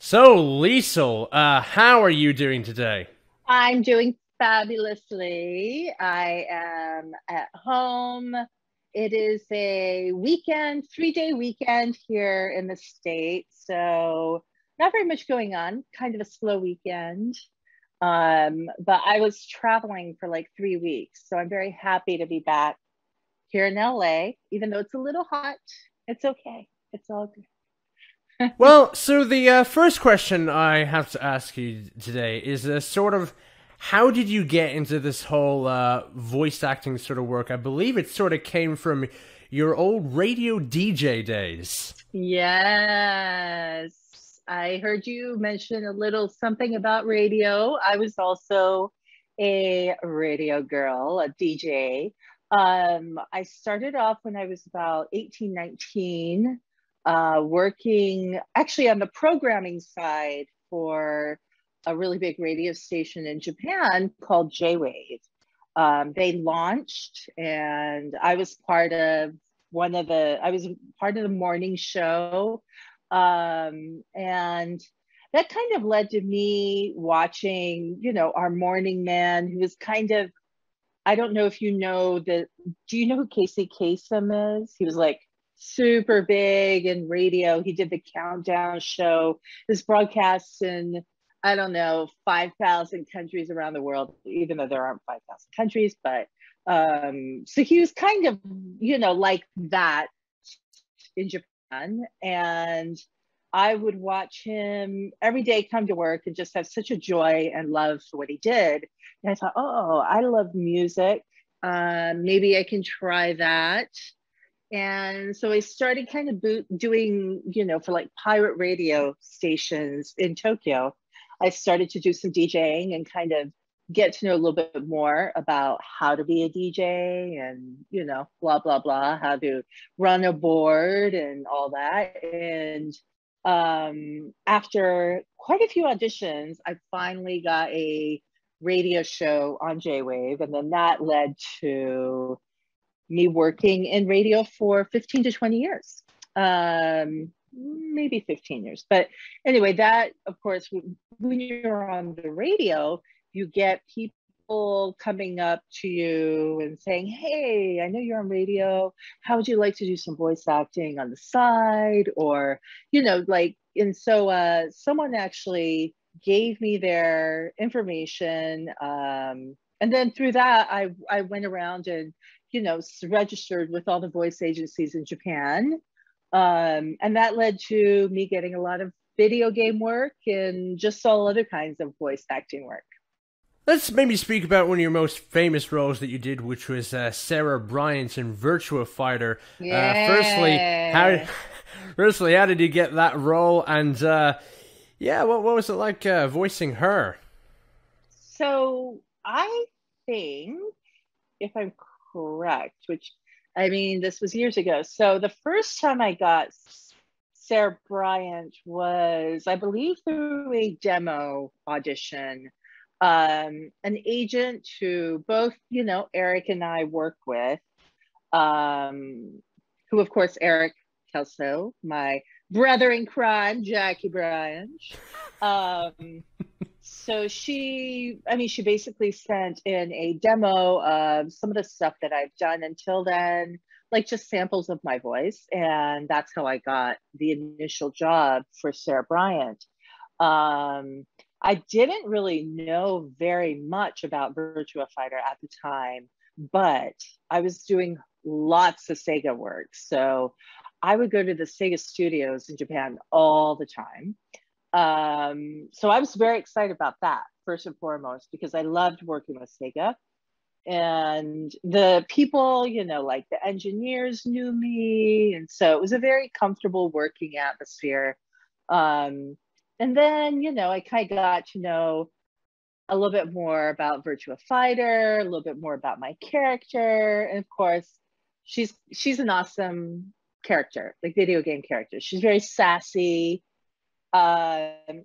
So, Liesel, how are you doing today? I'm doing fabulously. I am at home. It is a weekend, 3-day weekend here in the States. So, not very much going on, kind of a slow weekend. But I was traveling for like 3 weeks. So, I'm very happy to be back here in LA, even though it's a little hot. It's okay. It's all good. Well, so the first question I have to ask you today is sort of how did you get into this whole voice acting sort of work? I believe it sort of came from your old radio DJ days. Yes. I heard you mention a little something about radio. I was also a radio girl, a DJ. I started off when I was about 18, 19, working actually on the programming side for a really big radio station in Japan called J-Wave. They launched, and I was part of I was part of the morning show. And that kind of led to me watching, our morning man who was kind of, I don't know if you know do you know who Casey Kasem is? He was like super big in radio. He did the countdown show. This broadcasts in, I don't know, 5,000 countries around the world, even though there aren't 5,000 countries. But so he was kind of, like that in Japan. And I would watch him every day come to work and just have such a joy and love for what he did. And I thought, oh, I love music. Maybe I can try that. And so I started kind of doing, for like pirate radio stations in Tokyo. I started to do some DJing and kind of get to know a little bit more about how to be a DJ and, blah, blah, blah, how to run a board and all that. And after quite a few auditions, I finally got a radio show on J-Wave. And then that led to me working in radio for 15 to 20 years. Maybe 15 years. But anyway, that, of course, when you're on the radio, you get people coming up to you and saying, hey, I know you're on radio. How would you like to do some voice acting on the side? Or, and so someone actually gave me their information. And then through that, I went around and, registered with all the voice agencies in Japan. And that led to me getting a lot of video game work and just all other kinds of voice acting work. Let's maybe speak about one of your most famous roles that you did, which was Sarah Bryant in Virtua Fighter. Firstly, Yeah. how did you get that role? And yeah, what was it like voicing her? So I think, if I'm correct, which I mean, this was years ago. So the first time I got Sarah Bryant was, I believe, through a demo audition. An agent who both, Eric and I work with, who, of course, Eric Kelso, my brother in crime, Jackie Bryant. Um, so she basically sent in a demo of some of the stuff that I've done until then, like just samples of my voice. And that's how I got the initial job for Sarah Bryant. Um, I didn't really know very much about Virtua Fighter at the time, but I was doing lots of Sega work. So I would go to the Sega studios in Japan all the time. So I was very excited about that, first and foremost, because I loved working with Sega. And the people, like the engineers knew me. And so it was a very comfortable working atmosphere. Um, and then, I kind of got to know a little bit more about Virtua Fighter, a little bit more about my character. And of course, she's an awesome character, like video game character. She's very sassy,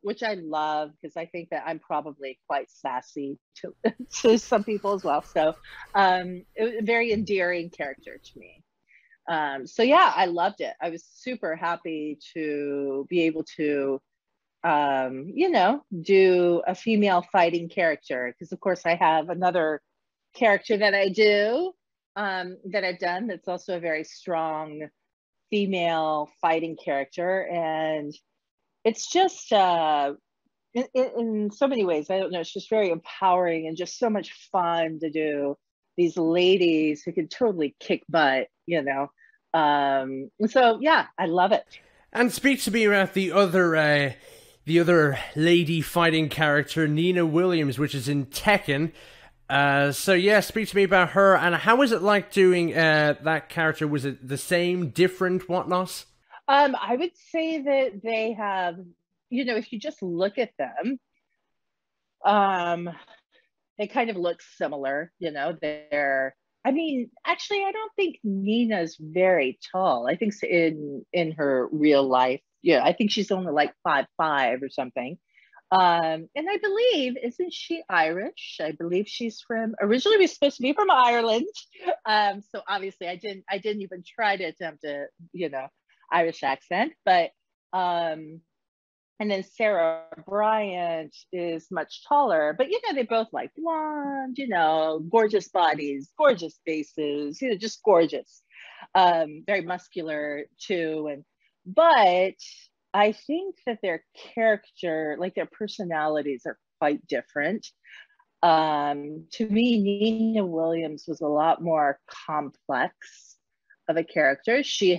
which I love because I think that I'm probably quite sassy to, to some people as well. So it was a very endearing character to me. So yeah, I loved it. I was super happy to be able to do a female fighting character, because of course I have another character that I do, that I've done, that's also a very strong female fighting character. And it's just in so many ways, I don't know, it's just very empowering and just so much fun to do these ladies who can totally kick butt. So yeah, I love it. And speak to me about the other lady fighting character, Nina Williams, which is in Tekken. So yeah, speak to me about her, and how was it like doing that character? Was it the same, different, whatnot? I would say that they have, if you just look at them, um, they kind of look similar. I mean, actually, I don't think Nina's very tall. I think in her real life, yeah, I think she's only like 5'5" or something. And I believe, isn't she Irish? I believe she's from, originally was supposed to be from Ireland. So obviously I didn't even try to attempt a, Irish accent, but and then Sarah Bryant is much taller, but they both like blonde, gorgeous bodies, gorgeous faces, just gorgeous. Very muscular too. But I think that their character, like their personalities, are quite different. To me, Nina Williams was a lot more complex of a character. She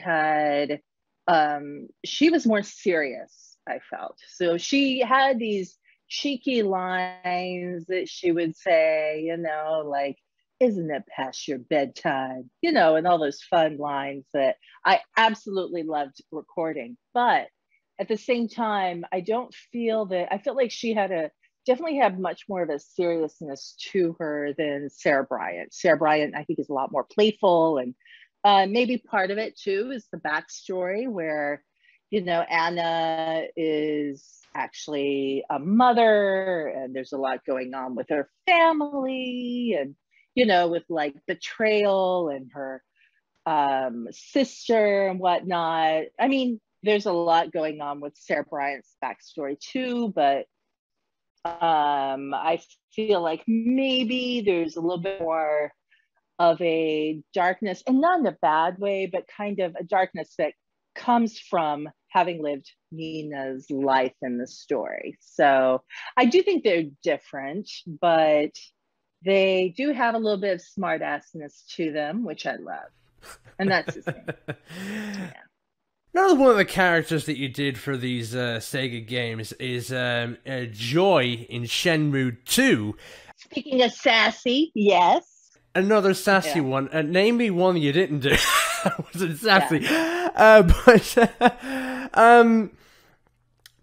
was more serious, I felt. So she had these cheeky lines that she would say, like, isn't it past your bedtime? And all those fun lines that I absolutely loved recording. But at the same time, I felt like she definitely had much more of a seriousness to her than Sarah Bryant. Sarah Bryant, I think, is a lot more playful, and maybe part of it too is the backstory where, Anna is actually a mother, and there's a lot going on with her family, and with like betrayal and her sister and whatnot. I mean, there's a lot going on with Sarah Bryant's backstory too, but I feel like maybe there's a little bit more of a darkness, and not in a bad way, but kind of a darkness that comes from having lived Nina's life in the story. So I do think they're different, but they do have a little bit of smartassness to them, which I love. And that's his name. Yeah. Another one of the characters that you did for these Sega games is Joy in Shenmue II. Speaking of sassy, yes. Another sassy one. Name me one you didn't do. Wasn't sassy. Yeah.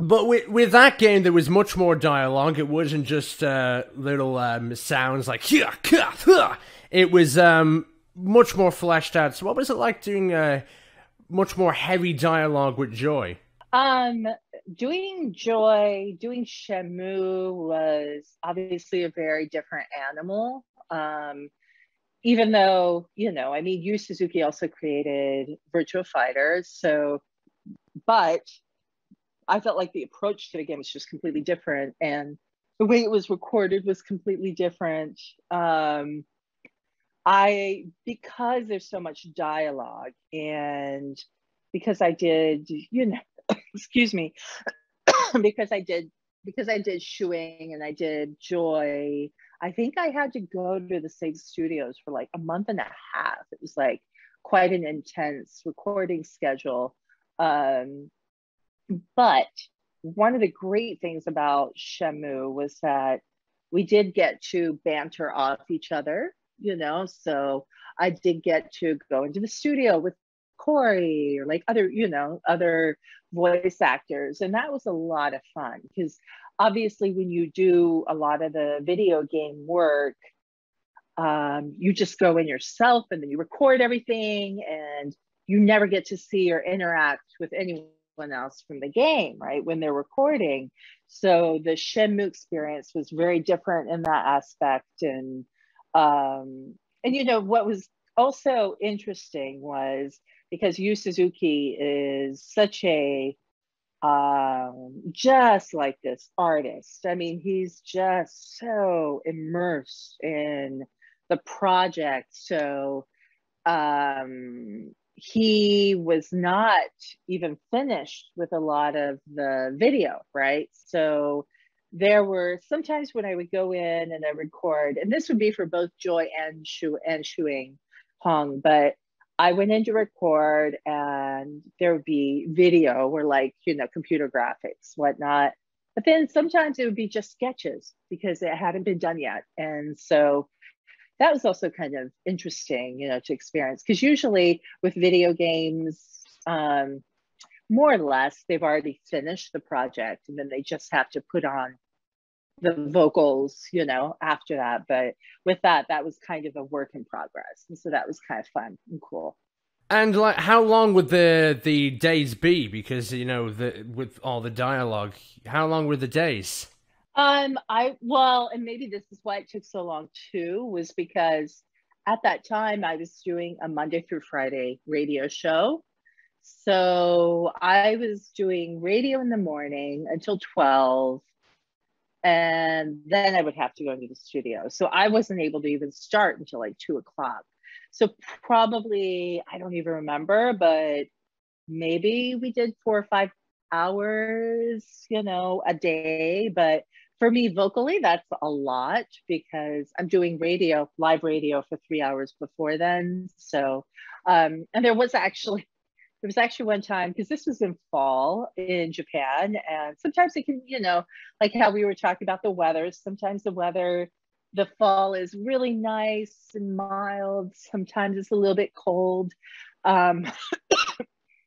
But with that game, there was much more dialogue. It wasn't just little sounds like "Hia, ka, ha." It was much more fleshed out. So what was it like doing much more heavy dialogue with Joy? Doing Shenmue was obviously a very different animal. Even though, I mean, Yu Suzuki also created Virtua Fighter, but I felt like the approach to the game was just completely different, and the way it was recorded was completely different. Because there's so much dialogue, and because I did, excuse me, because I did Xiuying and I did Joy, I think I had to go to the Sega Studios for like a month and a half. It was like quite an intense recording schedule. But one of the great things about Shenmue was that we did get to banter off each other, so I did get to go into the studio with Corey or like other voice actors. And that was a lot of fun because obviously when you do a lot of the video game work, you just go in yourself and then you record everything and you never get to see or interact with anyone else from the game, right? When they're recording. So the Shenmue experience was very different in that aspect. And what was also interesting was because Yu Suzuki is such a just like this artist. I mean, he's just so immersed in the project. So he was not even finished with a lot of the video, right? So there were sometimes when I would go in and I record, and this would be for both Joy and Xiuying Hong, but I went in to record and there would be video or like, computer graphics, whatnot. But then sometimes it would be just sketches because it hadn't been done yet. And so that was also kind of interesting, to experience. Because usually with video games, more or less, they've already finished the project and then they just have to put on the vocals, after that. But with that was kind of a work in progress. And so that was kind of fun and cool. And like, how long would the days be? Because with all the dialogue, how long were the days? And maybe this is why it took so long too, was because at that time I was doing a Monday through Friday radio show. So I was doing radio in the morning until 12, and then I would have to go into the studio. So I wasn't able to even start until like 2 o'clock. So probably, I don't even remember, but maybe we did 4 or 5 hours, a day. But for me, vocally, that's a lot because I'm doing live radio for 3 hours before then. So, and there was actually one time, because this was in fall in Japan, and sometimes it can, like how we were talking about the weather, sometimes the fall is really nice and mild. Sometimes it's a little bit cold. Um,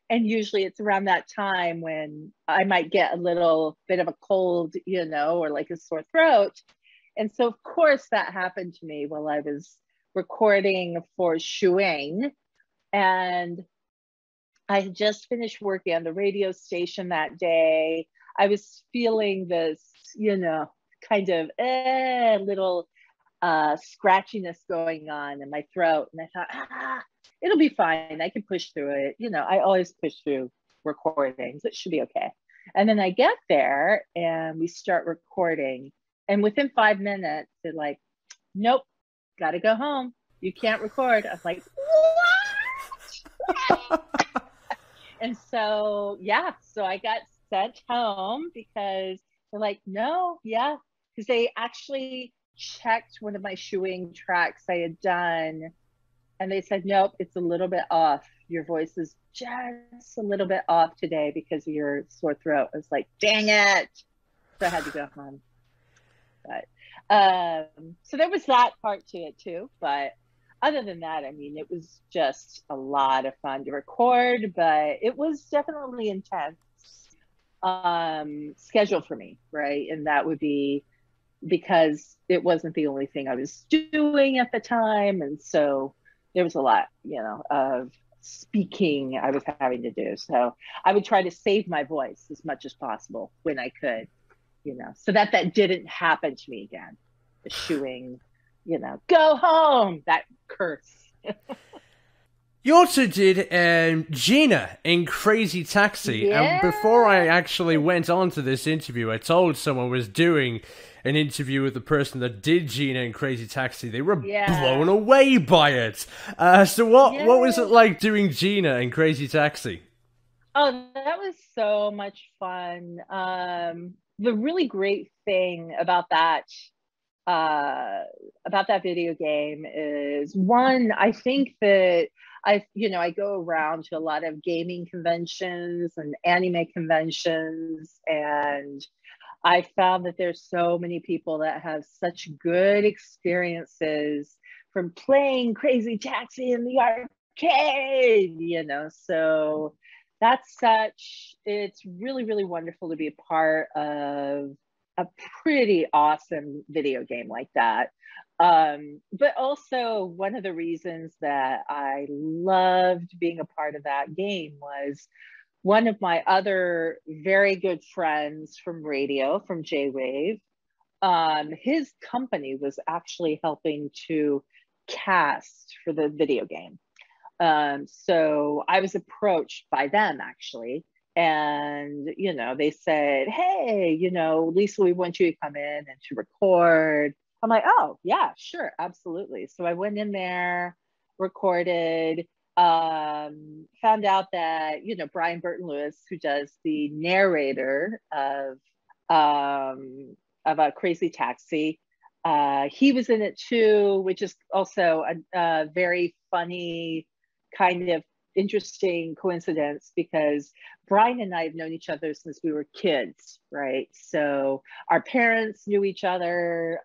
and usually it's around that time when I might get a little bit of a cold, or like a sore throat. And so, of course, that happened to me while I was recording for Xiuying. And I had just finished working on the radio station that day. I was feeling this, kind of little scratchiness going on in my throat. And I thought, it'll be fine. I can push through it. I always push through recordings. It should be okay. And then I get there and we start recording. And within 5 minutes, they're like, nope, got to go home. You can't record. I was like, what? And so, so I got sent home because they're like, no, because they actually checked one of my Xiuying tracks I had done, and they said, nope, it's a little bit off. Your voice is just a little bit off today because of your sore throat. I was like, dang it. So I had to go home. But so there was that part to it too. But other than that, I mean, it was just a lot of fun to record, but it was definitely intense schedule for me, right? And that would be because it wasn't the only thing I was doing at the time. And so there was a lot, of speaking I was having to do. So I would try to save my voice as much as possible when I could, so that didn't happen to me again. The Xiuying, go home, that curse. You also did Gena in Crazy Taxi. Yeah. And before I actually went on to this interview, I told someone was doing an interview with the person that did Gena in Crazy Taxi. They were blown away by it. So what was it like doing Gena in Crazy Taxi? Oh, that was so much fun. The really great thing about that video game is, one, I think that I go around to a lot of gaming conventions and anime conventions, and I found that there's so many people that have such good experiences from playing Crazy Taxi in the arcade, so it's really, really wonderful to be a part of a pretty awesome video game like that. But also, one of the reasons that I loved being a part of that game was one of my other very good friends from radio, from J-Wave, his company was actually helping to cast for the video game. So I was approached by them actually And, they said, hey, Lisa, we want you to come in and to record. I'm like, oh, yeah, sure, absolutely. So I went in there, recorded, found out that, Brian Burton Lewis, who does the narrator of a Crazy Taxi, he was in it too, which is also a very funny kind of interesting coincidence because Brian and I have known each other since we were kids, right? So our parents knew each other.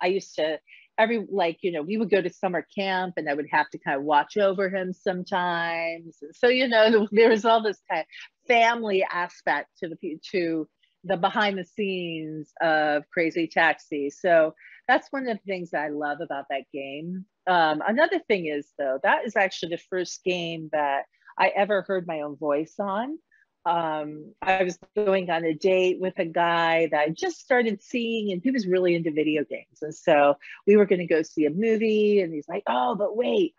I used to we would go to summer camp and I would have to kind of watch over him sometimes. So, there was all this kind of family aspect to the behind the scenes of Crazy Taxi. So that's one of the things that I love about that game. Another thing is, though, that is actually the first game that I ever heard my own voice on. I was going on a date with a guy that I just started seeing, and he was really into video games. And so we were going to go see a movie, and he's like, oh, but wait,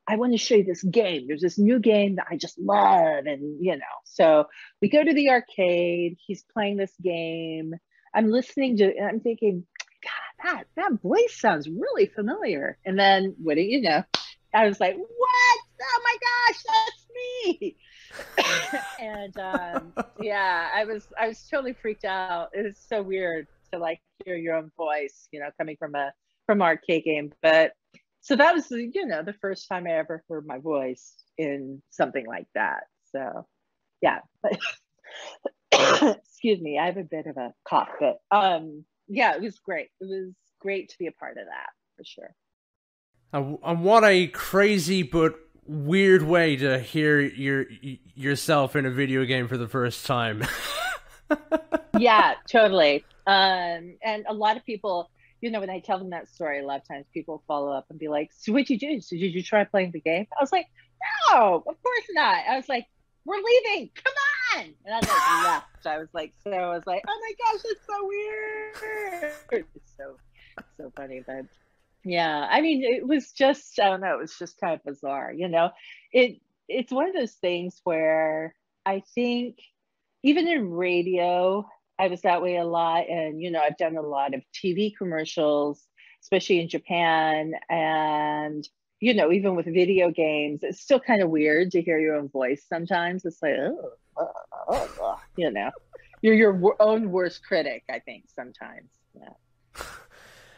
I want to show you this game. There's this new game that I just love. And, so we go to the arcade. He's playing this game. I'm listening to, and I'm thinking, God, that voice sounds really familiar. And then, what do you know? I was like, what? Oh my gosh, that's me. And yeah, I was totally freaked out. It was so weird to hear your own voice, coming from arcade game. But so that was the first time I ever heard my voice in something like that. So yeah. Excuse me, I have a bit of a cough, but yeah, it was great. It was great to be a part of that for sure. And what a crazy but weird way to hear yourself in a video game for the first time. Yeah, totally. And a lot of people, when I tell them that story, a lot of times people follow up and be like, so what'd you do? So did you try playing the game? I was like, no, of course not. I was like, we're leaving. Come on. And I left. I was like, oh my gosh, it's so weird. It's so funny. But yeah, I mean, it was just, I don't know, it was just kind of bizarre, it's one of those things where I think even in radio, I was that way a lot. And, I've done a lot of TV commercials, especially in Japan. And, even with video games, it's still kind of weird to hear your own voice sometimes. It's like, you're your own worst critic, I think, sometimes. Yeah.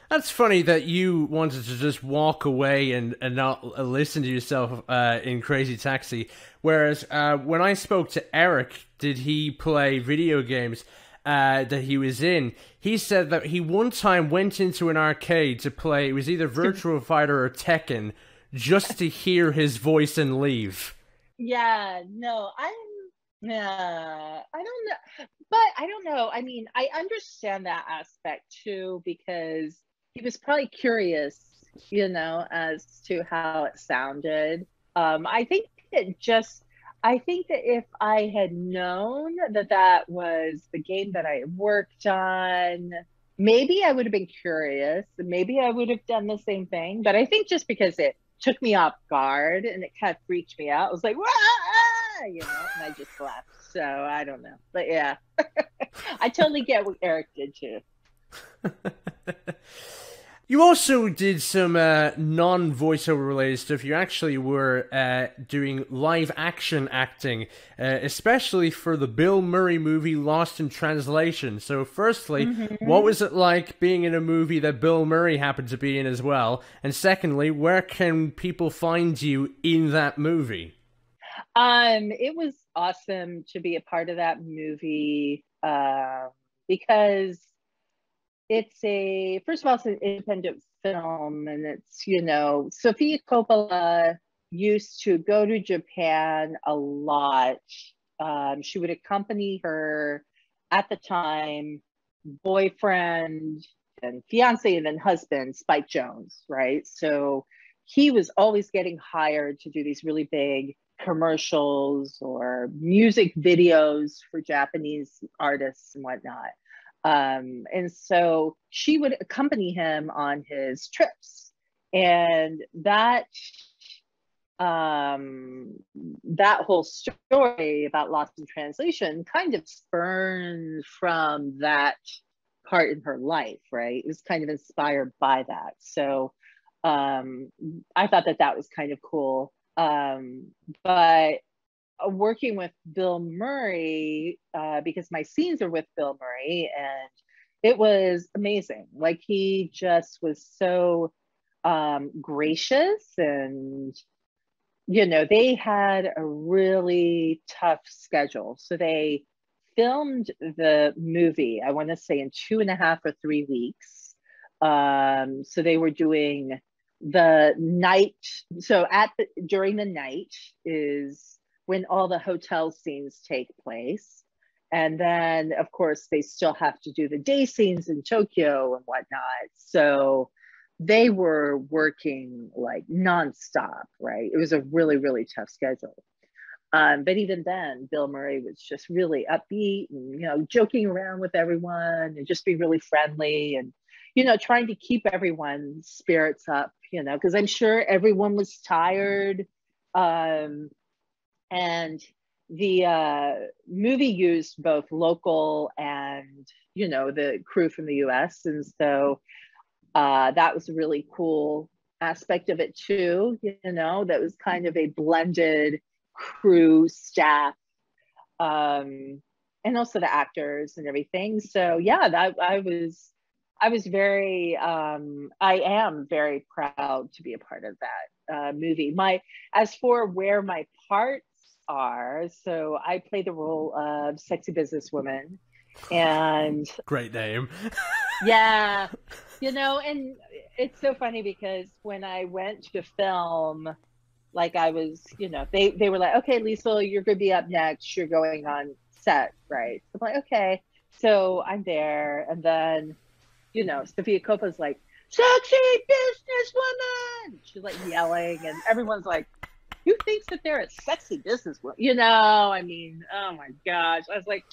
That's funny that you wanted to just walk away and not listen to yourself in Crazy Taxi. Whereas when I spoke to Eric, did he play video games that he was in? He said that he one time went into an arcade to play, it was either Virtua Fighter or Tekken, just to hear his voice and leave. Yeah, no, I don't know. But I don't know. I mean, I understand that aspect too, because he was probably curious, as to how it sounded. I think that if I had known that was the game that I worked on, maybe I would have been curious. Maybe I would have done the same thing. But I think just because it took me off guard and it kind of freaked me out, I was like, wah! And I just left. So I don't know. But yeah, I totally get what Eric did too. You also did some non-voiceover related stuff. You actually were doing live action acting, especially for the Bill Murray movie Lost in Translation. So firstly, what was it like being in a movie that Bill Murray happened to be in as well? And secondly, where can people find you in that movie? It was awesome to be a part of that movie because first of all, it's an independent film, and it's, Sofia Coppola used to go to Japan a lot. She would accompany her, at the time, boyfriend and fiance and then husband, Spike Jonze, right? So he was always getting hired to do these really big commercials or music videos for Japanese artists and whatnot. And so she would accompany him on his trips. And that that whole story about Lost in Translation kind of spurned from that part in her life, right? It was kind of inspired by that. So I thought that that was kind of cool. But working with Bill Murray, because my scenes are with Bill Murray, and it was amazing. Like, he just was so gracious, and they had a really tough schedule. So they filmed the movie, I want to say, in 2.5 or 3 weeks. So they were doing the night. So during the night is when all the hotel scenes take place. And then, of course, they still have to do the day scenes in Tokyo and whatnot. So they were working like nonstop, right? It was a really, really tough schedule. But even then, Bill Murray was just really upbeat and, joking around with everyone and just being really friendly and, trying to keep everyone's spirits up, because I'm sure everyone was tired. And the movie used both local and, the crew from the US. And so that was a really cool aspect of it too, that was kind of a blended crew staff, and also the actors and everything. So yeah, that I was very I am very proud to be a part of that movie. As for where my parts are, so I play the role of sexy businesswoman, and great name. yeah, and it's so funny because when I went to film, like, I was, they were like, okay, Lisle, you're going to be up next. You're going on set, right? So I'm like, okay. So I'm there. And then, Sofia Coppola's like, sexy businesswoman. She's like yelling, and everyone's like, who thinks that they're a sexy businesswoman? I mean, oh my gosh. I was like,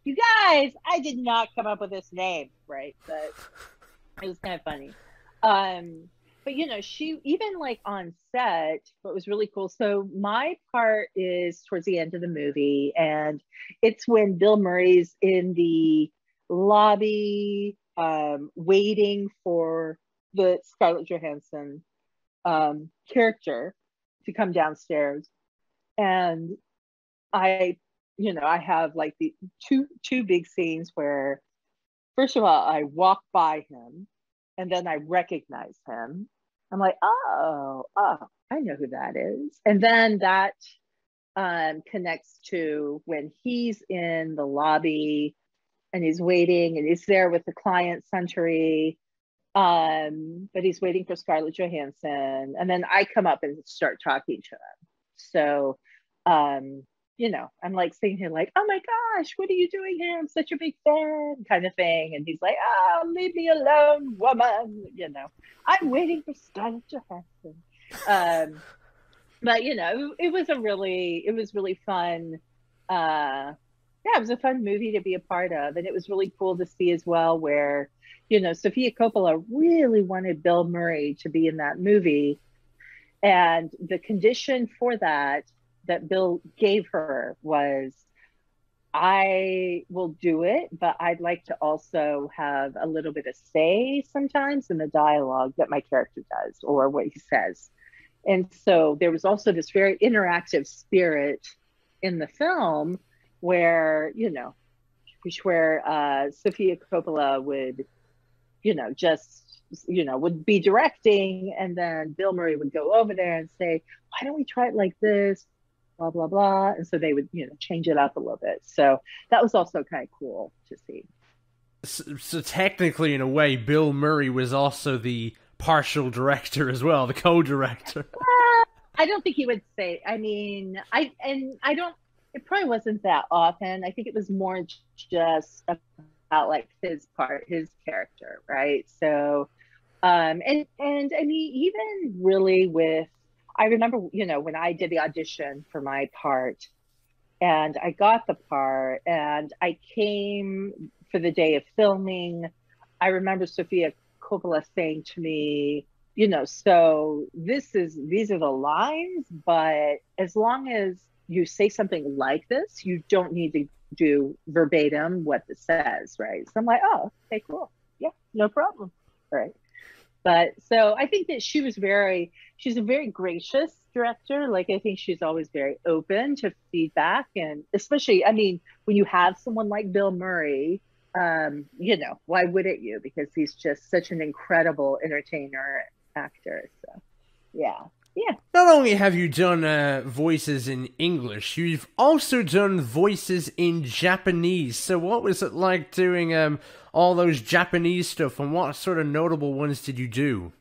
you guys, I did not come up with this name, right? But it was kind of funny. But she, even like on set, what was really cool. So my part is towards the end of the movie, and it's when Bill Murray's in the lobby, waiting for the Scarlett Johansson character to come downstairs. And I have like the two big scenes where, first of all, I walk by him and then I recognize him. I'm like, oh, I know who that is. And then that connects to when he's in the lobby and he's waiting and he's there with the client, Suntory, but he's waiting for Scarlett Johansson. And then I come up and start talking to him. So, I'm like sitting here like, oh my gosh, what are you doing here? I'm such a big fan, kind of thing. And he's like, oh, leave me alone, woman. I'm waiting for Scarlett Johansson. But it was really fun. Yeah, it was a fun movie to be a part of, and it was really cool to see as well where, Sofia Coppola really wanted Bill Murray to be in that movie, and the condition for that Bill gave her was, I will do it, but I'd like to also have a little bit of say sometimes in the dialogue that my character does or what he says. And so there was also this very interactive spirit in the film where, Sofia Coppola would, would be directing, and then Bill Murray would go over there and say, why don't we try it like this? Blah, blah, blah. And so they would, change it up a little bit. So that was also kind of cool to see. So technically, in a way, Bill Murray was also the partial director as well, the co-director. I don't think he would say, I mean, it probably wasn't that often. I think it was more just about like his part, his character, right? So, and I mean, even really with, I remember, when I did the audition for my part and I got the part and I came for the day of filming, I remember Sofia Coppola saying to me, So these are the lines, but as long as you say something like this, you don't need to do verbatim what this says, right? So I'm like, oh, okay, cool. Yeah, no problem. Right. But so I think that she's a very gracious director. Like, I think she's always very open to feedback. And especially, I mean, when you have someone like Bill Murray, why wouldn't you? Because he's just such an incredible entertainer, actor. So, yeah. Yeah. Not only have you done voices in English, you've also done voices in Japanese. So what was it like doing all those Japanese stuff, and what sort of notable ones did you do?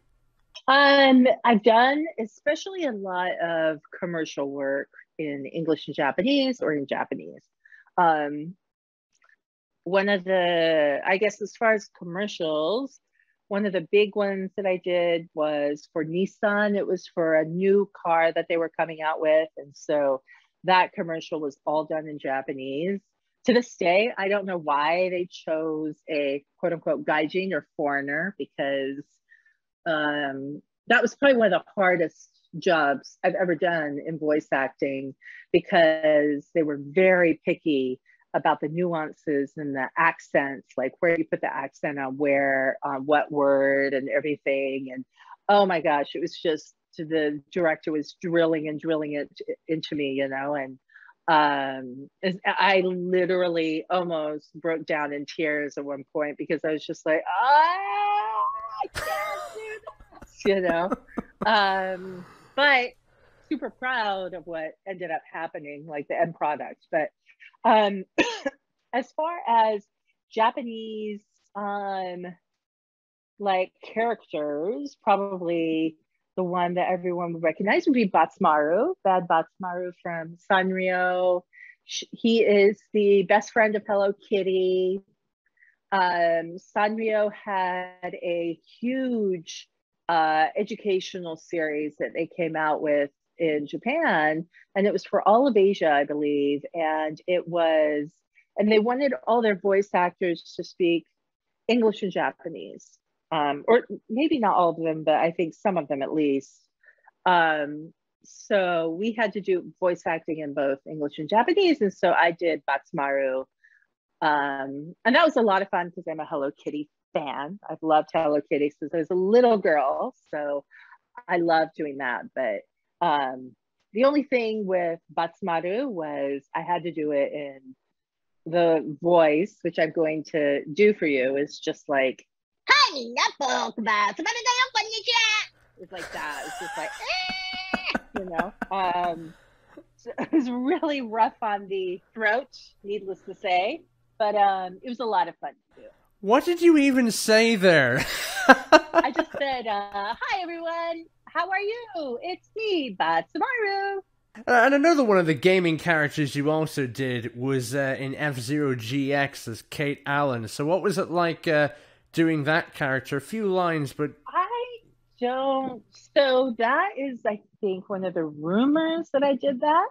I've done especially a lot of commercial work in English and Japanese, or in Japanese. Um, One of I guess, as far as commercials, one of the big ones that I did was for Nissan. It was for a new car that they were coming out with. And so that commercial was all done in Japanese. To this day, I don't know why they chose a quote unquote gaijin, or foreigner, because that was probably one of the hardest jobs I've ever done in voice acting, because they were very picky about the nuances and the accents, like where you put the accent on where, on what word and everything. And oh my gosh, it was just, the director was drilling and drilling it into me, and I literally almost broke down in tears at one point, because I was just like, I can't do this, but super proud of what ended up happening, like the end product. But um, as far as Japanese, like, characters, probably the one that everyone would recognize would be Batsmaru, Bad Batsmaru from Sanrio. He is the best friend of Hello Kitty. Sanrio had a huge educational series that they came out with in Japan, and it was for all of Asia, I believe. And they wanted all their voice actors to speak English and Japanese, or maybe not all of them, but I think some of them at least. So we had to do voice acting in both English and Japanese, and so I did Batsmaru, and that was a lot of fun because I'm a Hello Kitty fan. I've loved Hello Kitty since I was a little girl, so I love doing that. But the only thing with Batsmaru was I had to do it in the voice, which I'm going to do for you, is just like, "Hi, it's like that. It's just like, so it was really rough on the throat, needless to say, but it was a lot of fun to do. What did you even say there? I just said, "Hi, everyone. How are you? It's me, Batsmaru." And another one of the gaming characters you also did was in F-Zero GX as Kate Allen. So what was it like doing that character? A few lines, but... I don't... So that is, I think, one of the rumors that I did that.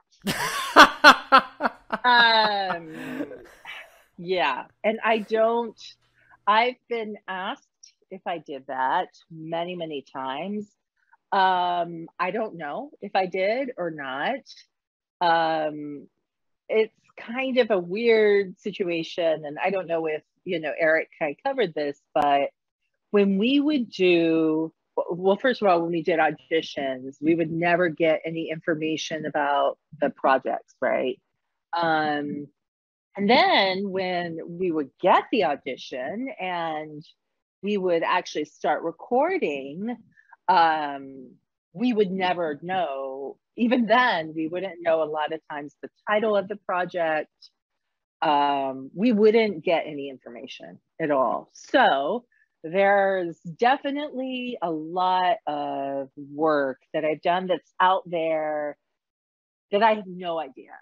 Yeah. And I've been asked if I did that many, many times. I don't know if I did or not. It's kind of a weird situation, and I don't know if, Eric kind of covered this, but when we would do, well, first of all, when we did auditions, we would never get any information about the projects, right? And then when we would get the audition and we would actually start recording, we would never know. Even then, we wouldn't know a lot of times the title of the project. We wouldn't get any information at all. So there's definitely a lot of work that I've done that's out there that I have no idea.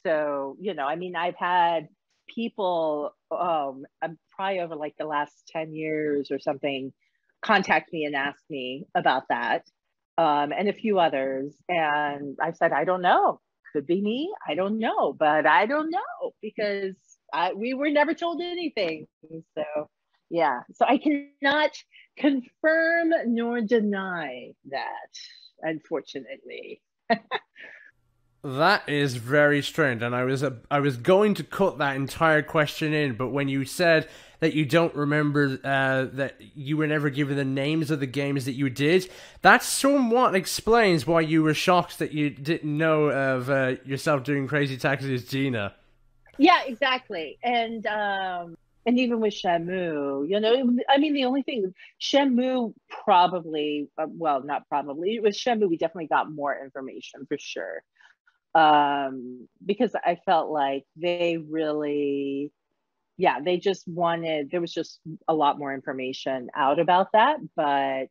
So, I've had people, probably over like the last 10 years or something, contact me and ask me about that, and a few others. And I said, I don't know. Could be me. I don't know. But I don't know, because we were never told anything. So, yeah. So I cannot confirm nor deny that, unfortunately. That is very strange, and I was going to cut that entire question in, but when you said that you don't remember that you were never given the names of the games that you did, that somewhat explains why you were shocked that you didn't know of yourself doing Crazy Taxi's Gena. Yeah, exactly. And even with Shenmue, I mean, the only thing, Shenmue probably, well, not probably, with Shenmue, we definitely got more information for sure. Because I felt like they really, yeah, they just wanted, there was just a lot more information out about that. But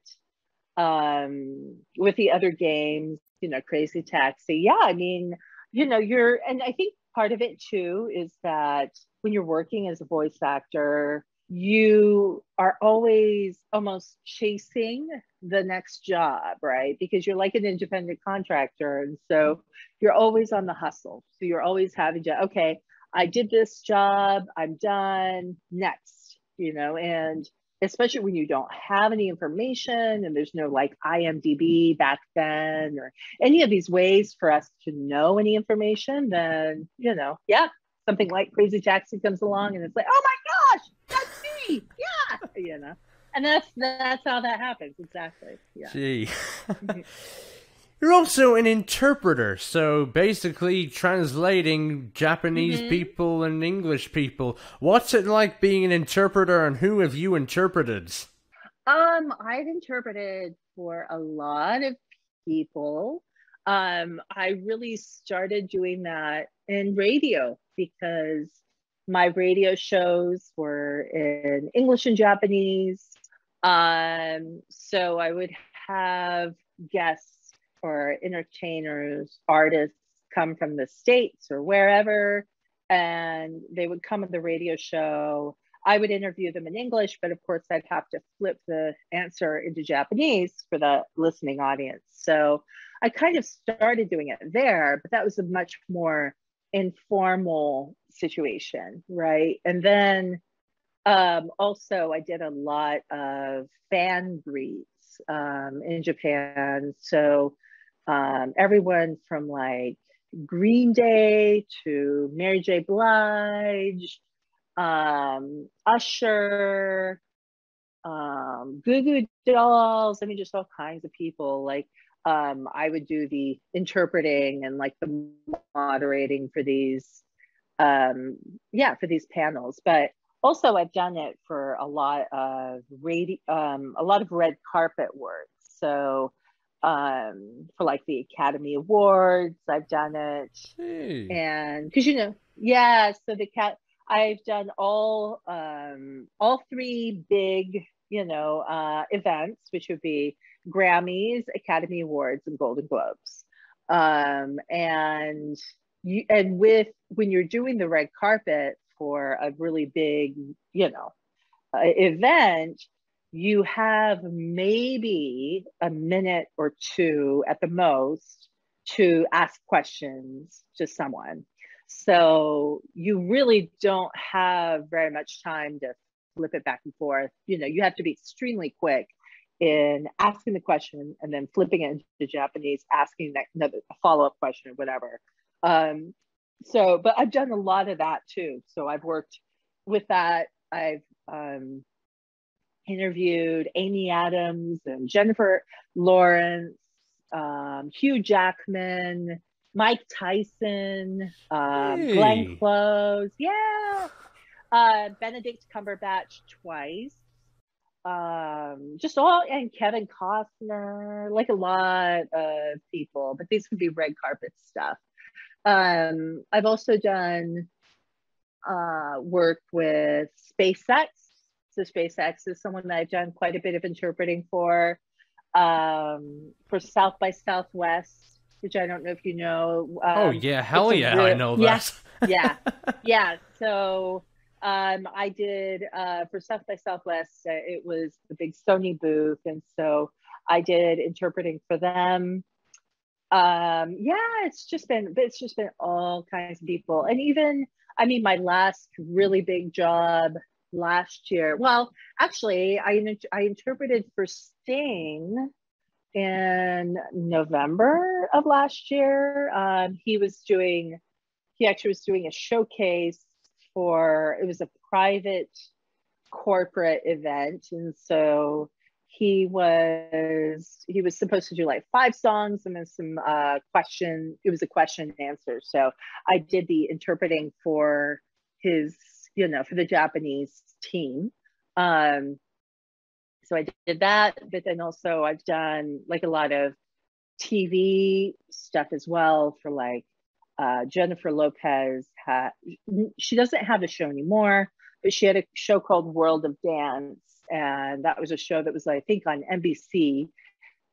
with the other games, Crazy Taxi, yeah, I mean, and I think part of it too is that when you're working as a voice actor, you are always almost chasing the next job, right? Because you're like an independent contractor. And so you're always on the hustle. So you're always having to, okay, I did this job, I'm done, next, and especially when you don't have any information and there's no like IMDb back then or any of these ways for us to know any information, then, yeah, something like Crazy Taxi comes along and it's like, oh my gosh, that's me. Yeah. And that's how that happens. Exactly. Yeah. Gee. You're also an interpreter, so basically translating Japanese people and English people. What's it like being an interpreter, and who have you interpreted? I've interpreted for a lot of people. I really started doing that in radio because my radio shows were in English and Japanese. So I would have guests or entertainers, artists come from the States or wherever, and they would come on the radio show. I would interview them in English, but of course I'd have to flip the answer into Japanese for the listening audience. So I kind of started doing it there, but that was a much more informal situation, right? And then also I did a lot of fan greets in Japan. So everyone from like Green Day to Mary J. Blige, Usher, Goo Goo Dolls. I mean, just all kinds of people. Like, I would do the interpreting and like the moderating for these, for these panels. But also, I've done it for a lot of a lot of red carpet work. So, for like the Academy Awards, I've done it. Hey. And because yeah, so I've done all three big events, which would be Grammys, Academy Awards, and Golden Globes. And when you're doing the red carpet for a really big event, you have maybe a minute or two at the most to ask questions to someone. So you really don't have very much time to flip it back and forth. You have to be extremely quick in asking the question and then flipping it into Japanese, asking another follow-up question or whatever. But I've done a lot of that too. So I've worked with that. I've interviewed Amy Adams and Jennifer Lawrence, Hugh Jackman, Mike Tyson, Glenn Close, Benedict Cumberbatch twice, and Kevin Costner, like a lot of people, but these would be red carpet stuff. I've also done work with SpaceX. So SpaceX is someone that I've done quite a bit of interpreting for South by Southwest, which I don't know if you know. Oh yeah, hell yeah, I know that. Yeah. So I did for South by Southwest. It was the big Sony booth, and so I did interpreting for them. It's just been all kinds of people, and even my last really big job last year. Well, actually, I interpreted for Sting in November of last year. He actually was doing a showcase for, it was a private corporate event, and so he was supposed to do like 5 songs and then some question. It was a question and answer. So I did the interpreting for his, for the Japanese team. So I did that, but then also I've done like a lot of TV stuff as well for like Jennifer Lopez. She doesn't have a show anymore, but she had a show called World of Dance, and that was a show that was, I think, on NBC.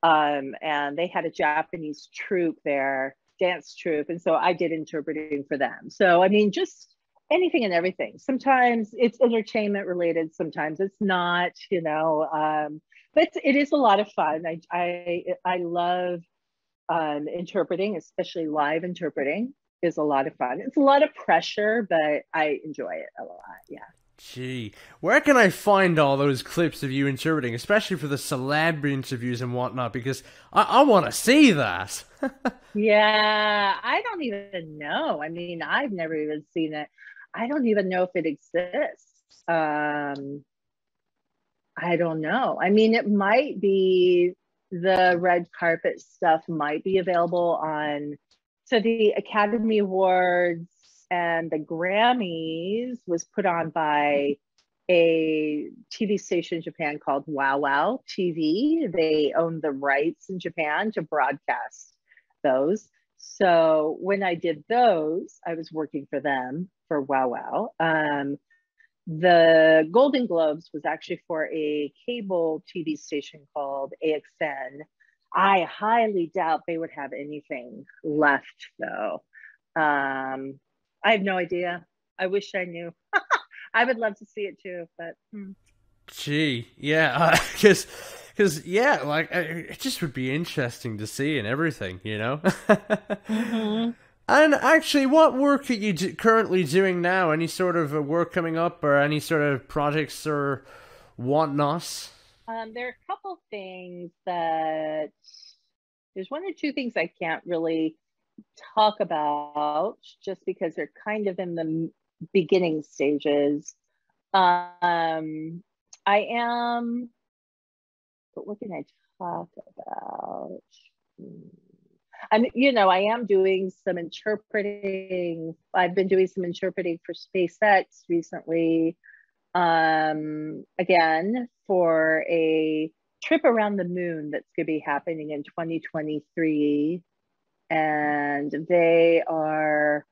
And they had a Japanese troupe there, dance troupe, and so I did interpreting for them. So I mean, just anything and everything. Sometimes it's entertainment related, sometimes it's not, but it is a lot of fun. I love interpreting, especially live interpreting is a lot of fun. It's a lot of pressure, but I enjoy it a lot. Yeah. Gee, where can I find all those clips of you interpreting, especially for the celebrity interviews and whatnot? Because I want to see that. Yeah, I don't even know. I mean, I've never even seen it. I don't even know if it exists. I don't know. I mean, it might be, the red carpet stuff might be available on, so the Academy Awards and the Grammys was put on by a TV station in Japan called Wow Wow TV. They own the rights in Japan to broadcast those. So when I did those, I was working for them, for Wow Wow. The Golden Globes was actually for a cable TV station called AXN. I highly doubt they would have anything left, though. I have no idea. I wish I knew. I would love to see it too, but. Gee, yeah, because yeah, like it just would be interesting to see and everything, Mm-hmm. And actually, what work are you currently doing now? Any sort of work coming up, or any sort of projects or whatnot? There are a couple things that, there's one or two things I can't really talk about just because they're kind of in the beginning stages. I am, but what can I talk about? I am doing some interpreting. I've been doing some interpreting for SpaceX recently. Again, for a trip around the moon that's going to be happening in 2023. And they are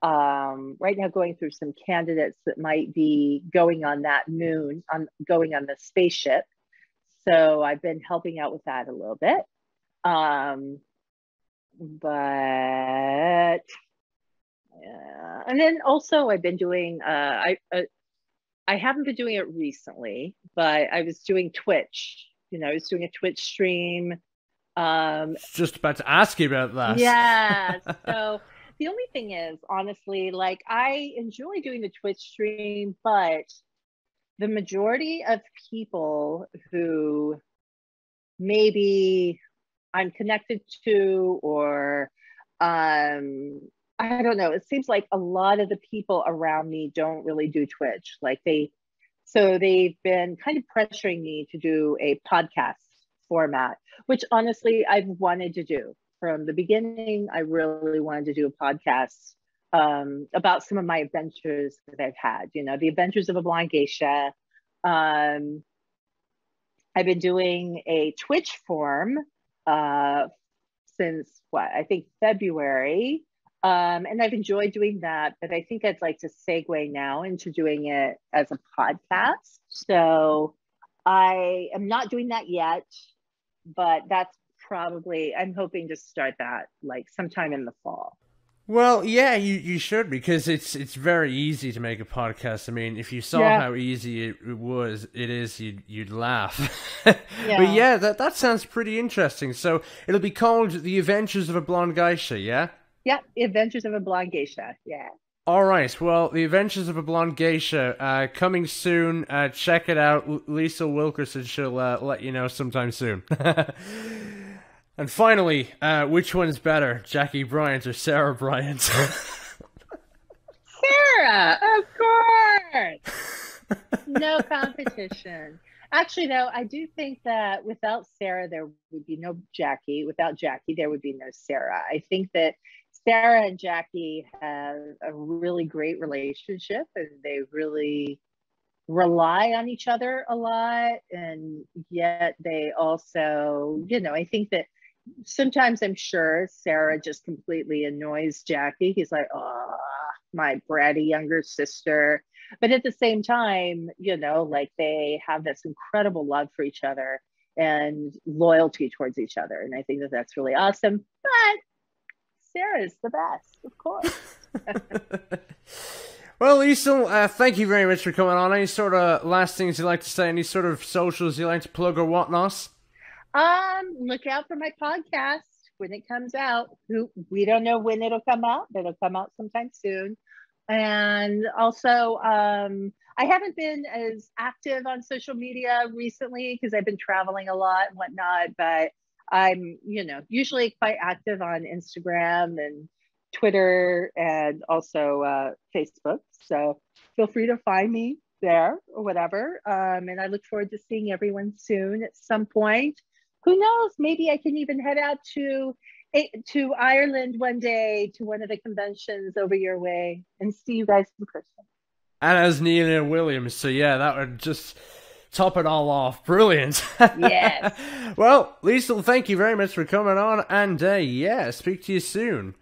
right now going through some candidates that might be going on that moon, going on the spaceship. So I've been helping out with that a little bit. But yeah. And then also I've been doing, I haven't been doing it recently, but I was doing Twitch. I was doing a Twitch stream. Just about to ask you about that. Yeah. So the only thing is, honestly, like, I enjoy doing the Twitch stream, but the majority of people who maybe I'm connected to, or I don't know, it seems like a lot of the people around me don't really do Twitch. Like so they've been kind of pressuring me to do a podcast format, which honestly I've wanted to do from the beginning. I really wanted to do a podcast about some of my adventures that I've had, the adventures of a blind geisha. I've been doing a Twitch form since I think February. And I've enjoyed doing that, but I think I'd like to segue now into doing it as a podcast. So I am not doing that yet, but that's probably, I'm hoping to start that like sometime in the fall. Well, yeah, you should, because it's very easy to make a podcast. I mean, if you saw how easy it is, you'd laugh. But yeah, that sounds pretty interesting. So it'll be called The Adventures of a Blonde Geisha, yeah? Yeah, Adventures of a Blonde Geisha, yeah. All right. Well, The Adventures of a Blonde Geisha coming soon. Check it out. Lisle Wilkerson shall let you know sometime soon. And finally, which one's better, Jackie Bryant or Sarah Bryant? Sarah, of course. No competition. Actually, though, I do think that without Sarah, there would be no Jackie. Without Jackie, there would be no Sarah. I think that Sarah and Jackie have a really great relationship, and they really rely on each other a lot. And yet they also, I think that sometimes I'm sure Sarah just completely annoys Jackie. He's like, oh, my bratty younger sister. But at the same time, like they have this incredible love for each other and loyalty towards each other. And I think that that's really awesome. But Sarah's the best, of course. Well, Lisle, thank you very much for coming on. Any sort of last things you'd like to say? Any sort of socials you'd like to plug or whatnot? Look out for my podcast when it comes out. We don't know when it'll come out, but it'll come out sometime soon. And also, I haven't been as active on social media recently because I've been traveling a lot and whatnot, but I'm, usually quite active on Instagram and Twitter and also Facebook. So feel free to find me there or whatever. And I look forward to seeing everyone soon at some point. Who knows? Maybe I can even head out to Ireland one day to one of the conventions over your way and see you guys in person. And as Nina Williams, so yeah, that would just top it all off. Brilliant. Yes. Well, Lisle, thank you very much for coming on, and speak to you soon.